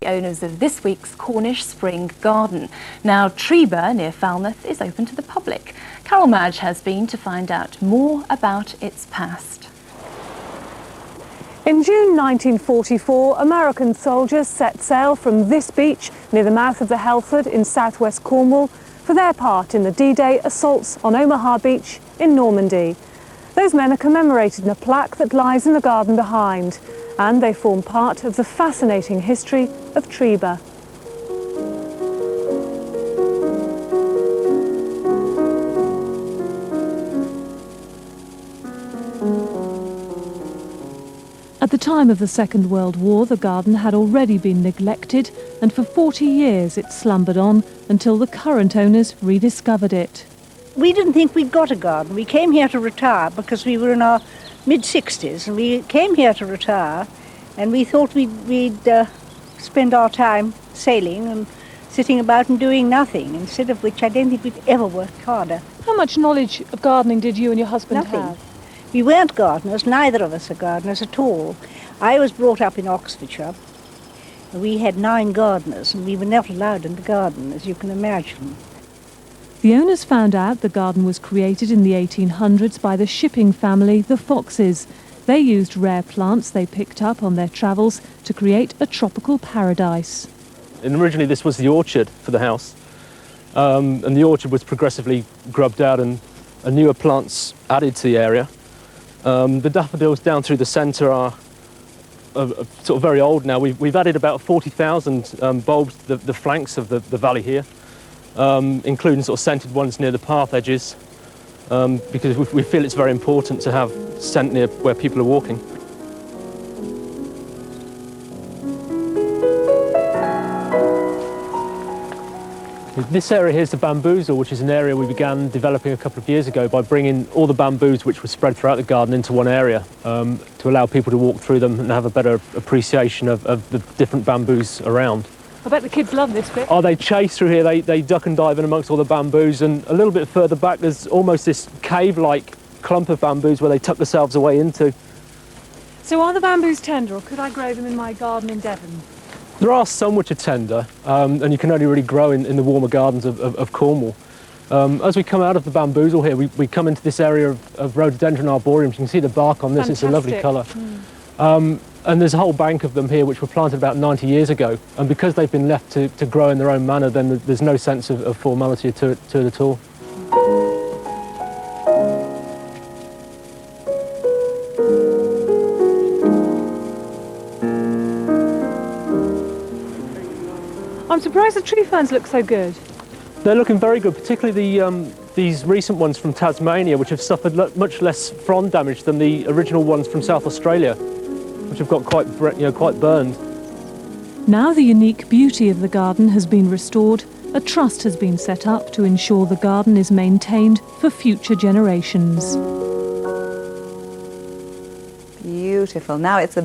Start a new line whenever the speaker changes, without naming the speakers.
the owners of this week's Cornish Spring Garden. Now, Trebah, near Falmouth, is open to the public. Carol Madge has been to find out more about its past.
In June 1944, American soldiers set sail from this beach near the mouth of the Helford in southwest Cornwall for their part in the D-Day assaults on Omaha Beach in Normandy. Those men are commemorated in a plaque that lies in the garden behind, and they form part of the fascinating history of Trebah. At the time of the Second World War, the garden had already been neglected, and for 40 years it slumbered on until the current owners rediscovered it.
We didn't think we'd got a garden. We came here to retire because we were in our mid-60s, and we came here to retire, and we thought we'd spend our time sailing and sitting about and doing nothing, instead of which I don't think we'd ever worked harder.
How much knowledge of gardening did you and your husband have?
We weren't gardeners, neither of us are gardeners at all. I was brought up in Oxfordshire. We had 9 gardeners, and we were not allowed in the garden, as you can imagine.
The owners found out the garden was created in the 1800s by the shipping family, the Foxes. They used rare plants they picked up on their travels to create a tropical paradise.
And originally this was the orchard for the house, and the orchard was progressively grubbed out and newer plants added to the area. The daffodils down through the centre are sort of very old now. We've added about 40,000 bulbs to the flanks of the valley here, including sort of scented ones near the path edges, because we feel it's very important to have scent near where people are walking. This area here is the bamboozle, which is an area we began developing a couple of years ago by bringing all the bamboos which were spread throughout the garden into one area, to allow people to walk through them and have a better appreciation of the different bamboos around.
I bet the kids love this bit.
Oh, they chase through here, they duck and dive in amongst all the bamboos, and a little bit further back there's almost this cave-like clump of bamboos where they tuck themselves away into.
So are the bamboos tender, or could I grow them in my garden in Devon?
There are some which are tender, and you can only really grow in the warmer gardens of Cornwall. As we come out of the bamboozle here, we come into this area of rhododendron arboreum. You can see the bark on this. Fantastic. It's a lovely colour. And there's a whole bank of them here which were planted about 90 years ago, and because they've been left to grow in their own manner, then there's no sense of formality to it at all.
I'm surprised the tree ferns look so good.
They're looking very good, particularly these recent ones from Tasmania, which have suffered much less frond damage than the original ones from South Australia, which have got quite burned.
Now the unique beauty of the garden has been restored, a trust has been set up to ensure the garden is maintained for future generations.
Beautiful. Now it's a